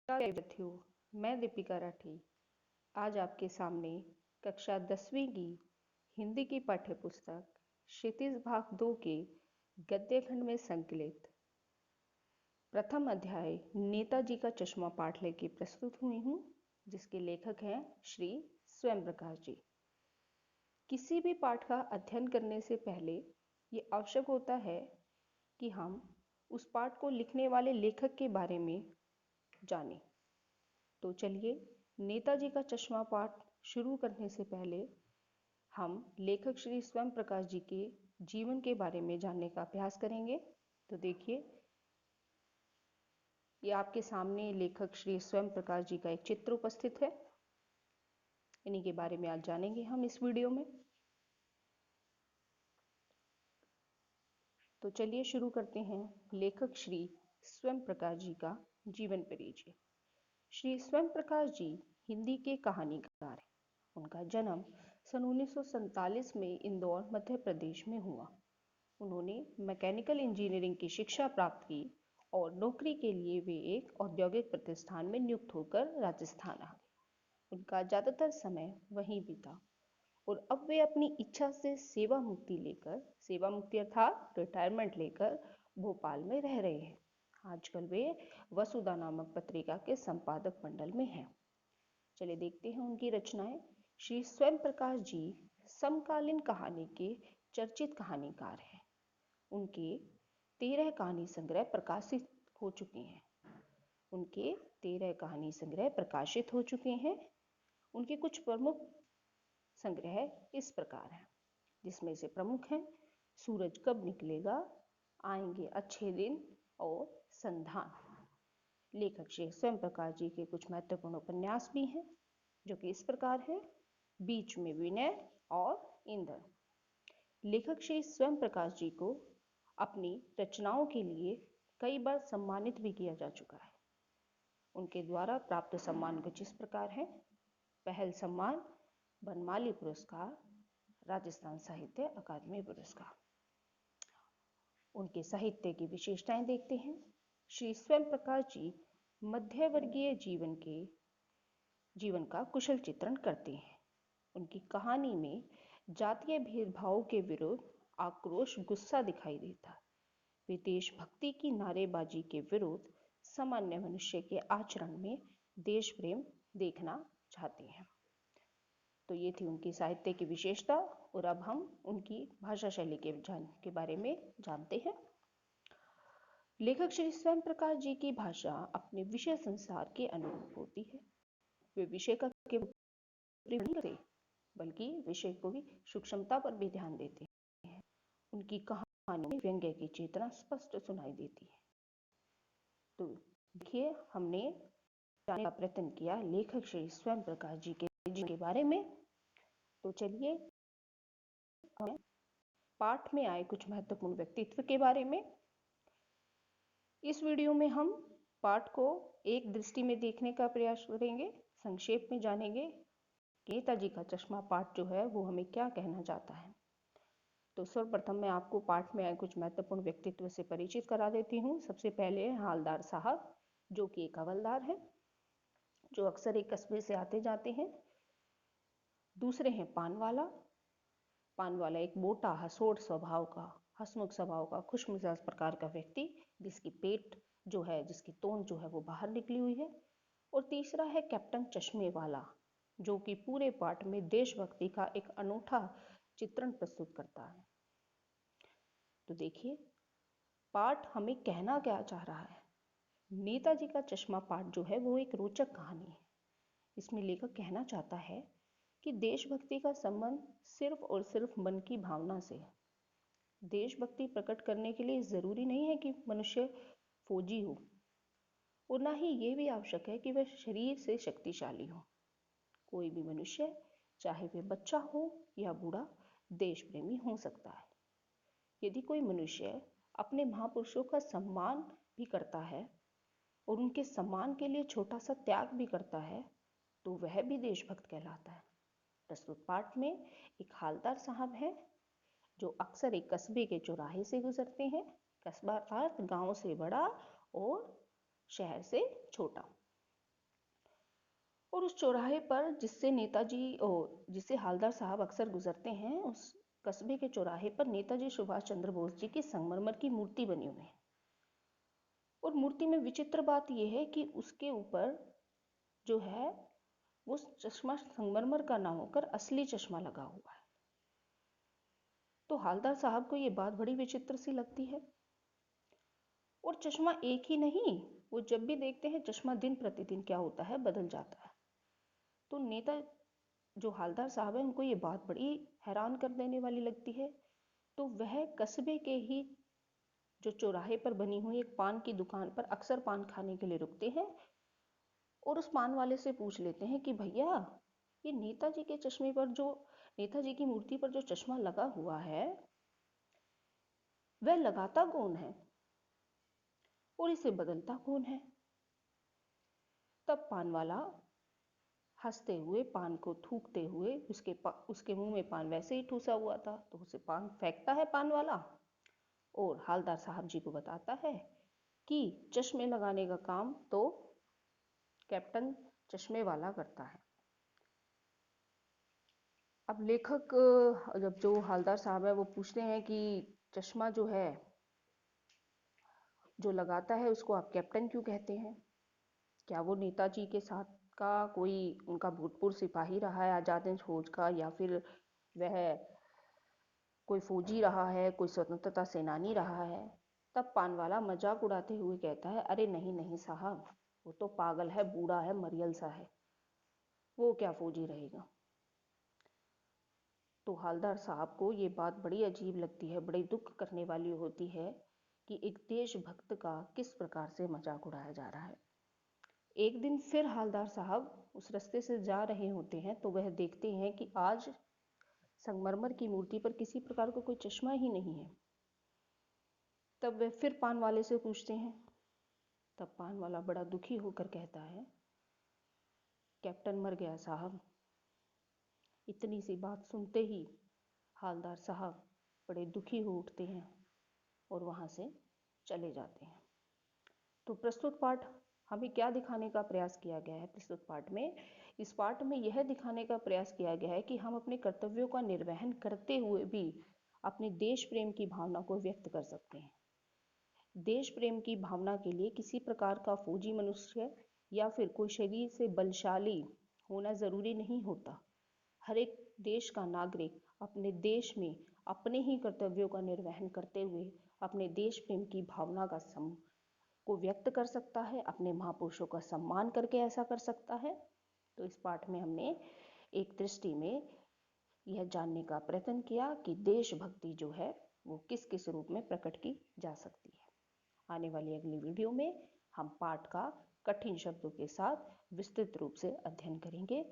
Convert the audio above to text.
नमस्कार विद्यार्थियों, मैं दीपिका राठी आज आपके सामने कक्षा 10वीं की हिंदी की पाठ्य पुस्तक क्षितिज भाग 2 के गद्य खंड में संकलित प्रथम अध्याय नेताजी का चश्मा पाठ लेके प्रस्तुत हुई हूँ, जिसके लेखक हैं श्री स्वयं प्रकाश जी। किसी भी पाठ का अध्ययन करने से पहले ये आवश्यक होता है कि हम उस पाठ को लिखने वाले लेखक के बारे में जानें। तो चलिए नेताजी का चश्मा पाठ शुरू करने से पहले हम लेखक श्री स्वयं प्रकाश जी के जीवन के बारे में जानने का अभ्यास करेंगे। तो देखिए, ये आपके सामने लेखक श्री स्वयं प्रकाश जी का एक चित्र उपस्थित है। इन्हीं के बारे में आज जानेंगे हम इस वीडियो में। तो चलिए शुरू करते हैं लेखक श्री स्वयं प्रकाश जी का जीवन परिचय। श्री स्वयं प्रकाश जी हिंदी के कहानीकार हैं। उनका जन्म सन 1947 में इंदौर, मध्य प्रदेश में हुआ। उन्होंने मैकेनिकल इंजीनियरिंग की शिक्षा प्राप्त की और नौकरी के लिए वे एक औद्योगिक प्रतिष्ठान में नियुक्त होकर राजस्थान आ गए। उनका ज़्यादातर समय वहीं बीता और अब वे अपनी इच्छा से सेवा मुक्ति अर्थात रिटायरमेंट लेकर भोपाल में रह रहे हैं। आजकल वे वसुधा नामक पत्रिका के संपादक मंडल में हैं। चलिए देखते हैं उनकी रचनाएं। श्री स्वयं प्रकाश जी समकालीन कहानी के चर्चित कहानीकार हैं। उनके 13 कहानी संग्रह प्रकाशित हो चुके हैं। उनके कुछ प्रमुख संग्रह इस प्रकार हैं, जिसमें से प्रमुख हैं सूरज कब निकलेगा, आएंगे अच्छे दिन और संधान। लेखक श्री स्वयं प्रकाश जी के कुछ महत्वपूर्ण उपन्यास भी हैं, जो कि इस प्रकार हैं, बीच में विनय और ईंधन। लेखक श्री स्वयं प्रकाश जी को अपनी रचनाओं के लिए कई बार सम्मानित भी किया जा चुका है। उनके द्वारा प्राप्त सम्मान कुछ इस प्रकार हैं: पहल सम्मान, बनमाली पुरस्कार, राजस्थान साहित्य अकादमी पुरस्कार। उनके साहित्य की विशेषताएं देखते हैं। श्री स्वयं प्रकाश जी मध्यवर्गीय जीवन का कुशल चित्रण करते हैं। उनकी कहानी में जातीय भेदभाव के विरुद्ध आक्रोश, गुस्सा दिखाई देता है। वे देशभक्ति की नारेबाजी के विरुद्ध सामान्य मनुष्य के आचरण में देश प्रेम देखना चाहते हैं। तो ये थी उनकी साहित्य की विशेषता। और अब हम उनकी भाषा शैली के बारे में जानते हैं। लेखक श्री स्वयं प्रकाश जी की भाषा अपने विषय संसार के अनुरूप होती है। वे विषय का केवल नहीं करते, बल्कि विषय को भी सूक्ष्मता पर भी ध्यान देते हैं। उनकी कहानियों में व्यंग्य की चेतना स्पष्ट सुनाई देती है। तो देखिए, हमने जानने का प्रयत्न किया लेखक श्री स्वयं प्रकाश जी के बारे में। तो चलिए पाठ में आए कुछ महत्वपूर्ण व्यक्तित्व के बारे में। इस वीडियो में हम पाठ को एक दृष्टि में देखने का प्रयास करेंगे। संक्षेप में जानेंगे कि नेताजी का चश्मा पाठ जो है वो हमें क्या कहना चाहता है। तो सर्वप्रथम मैं आपको पाठ में आए कुछ महत्वपूर्ण व्यक्तित्व से परिचित करा देती हूँ। सबसे पहले हालदार साहब, जो कि एक हवलदार है, जो अक्सर एक कस्बे से आते जाते हैं। दूसरे हैं पानवाला एक मोटा, हंसमुख स्वभाव का, खुशमिजाज प्रकार का व्यक्ति, जिसकी तोंद जो है वो बाहर निकली हुई है। और तीसरा है कैप्टन चश्मे वाला, जो कि पूरे पाठ में देशभक्ति का एक अनूठा चित्रण प्रस्तुत करता है। तो देखिए, पाठ हमें कहना क्या चाह रहा है। नेताजी का चश्मा पाठ जो है वो एक रोचक कहानी है। इसमें लेखक कहना चाहता है कि देशभक्ति का संबंध सिर्फ और सिर्फ मन की भावना से है। देशभक्ति प्रकट करने के लिए जरूरी नहीं है कि मनुष्य फौजी हो, और ना ही ये भी आवश्यक है कि वह शरीर से शक्तिशाली हो। कोई भी मनुष्य, चाहे वह बच्चा हो या बूढ़ा, देश प्रेमी हो सकता है। यदि कोई मनुष्य अपने महापुरुषों का सम्मान भी करता है और उनके सम्मान के लिए छोटा सा त्याग भी करता है, तो वह भी देशभक्त कहलाता है। प्रस्तुत पाठ में एक हालदार साहब हैं, जो अक्सर एक कस्बे के चौराहे से गुजरते हैं। कस्बा अर्थात गांव से बड़ा और शहर से छोटा। और उस चौराहे पर जिससे हालदार साहब अक्सर गुजरते हैं, उस कस्बे के चौराहे पर नेताजी सुभाष चंद्र बोस जी की संगमरमर की मूर्ति बनी हुई है। और मूर्ति में विचित्र बात यह है कि उसके ऊपर जो है वो चश्मा संगमरमर का ना होकर असली चश्मा लगा हुआ है। तो हालदार साहब को ये बात बड़ी विचित्र सी लगती है। और चश्मा एक ही नहीं, वो जब भी देखते हैं चश्मा दिन प्रतिदिन क्या होता है, बदल जाता है। तो नेता जो हालदार साहब है, उनको ये बात बड़ी हैरान कर देने वाली लगती है। तो वह कस्बे के ही जो चौराहे पर बनी हुई एक पान की दुकान पर अक्सर पान खाने के लिए रुकते हैं और उस पान वाले से पूछ लेते हैं कि भैया, ये नेताजी की मूर्ति पर जो चश्मा लगा हुआ है वह लगाता कौन है और इसे बदलता कौन है? तब पान वाला हंसते हुए, पान को थूकते हुए, उसके मुंह में पान वैसे ही ठूसा हुआ था तो उसे पान फेंकता है पान वाला, और हालदार साहब जी को बताता है कि चश्मे लगाने का काम तो कैप्टन चश्मे वाला करता है। अब लेखक जब जो हालदार साहब है वो पूछते हैं कि चश्मा जो है जो लगाता है उसको आप कैप्टन क्यों कहते हैं? क्या वो नेताजी के साथ का कोई उनका भूतपूर्व सिपाही रहा है आजाद हिंद फौज का, या फिर वह कोई फौजी रहा है, कोई स्वतंत्रता सेनानी रहा है? तब पान वाला मजाक उड़ाते हुए कहता है, अरे नहीं नहीं साहब, वो तो पागल है, बूढ़ा है, मरियल सा है, वो क्या फौजी रहेगा। तो हालदार साहब को ये बात बड़ी अजीब लगती है, बड़ी दुख करने वाली होती है कि एक देशभक्त का किस प्रकार से मजाक उड़ाया जा रहा है। एक दिन फिर हालदार साहब उस रास्ते से जा रहे होते हैं तो वह देखते हैं कि आज संगमरमर की मूर्ति पर किसी प्रकार का कोई चश्मा ही नहीं है। तब वे फिर पान वाले से पूछते हैं। तब पान वाला बड़ा दुखी होकर कहता है, कैप्टन मर गया साहब। इतनी सी बात सुनते ही हालदार साहब बड़े दुखी हो उठते हैं और वहाँ से चले जाते हैं। तो प्रस्तुत पाठ हमें क्या दिखाने का प्रयास किया गया है? प्रस्तुत पाठ में, इस पाठ में यह दिखाने का प्रयास किया गया है कि हम अपने कर्तव्यों का निर्वहन करते हुए भी अपने देश प्रेम की भावना को व्यक्त कर सकते हैं। देश प्रेम की भावना के लिए किसी प्रकार का फौजी मनुष्य या फिर कोई शरीर से बलशाली होना जरूरी नहीं होता। हर एक देश का नागरिक अपने देश में अपने ही कर्तव्यों का निर्वहन करते हुए अपने देश प्रेम की भावना को व्यक्त कर सकता है, अपने महापुरुषों का सम्मान करके ऐसा कर सकता है। तो इस पाठ में हमने एक दृष्टि में यह जानने का प्रयत्न किया कि देशभक्ति जो है वो किस किस रूप में प्रकट की जा सकती है। आने वाली अगली वीडियो में हम पाठ का कठिन शब्दों के साथ विस्तृत रूप से अध्ययन करेंगे।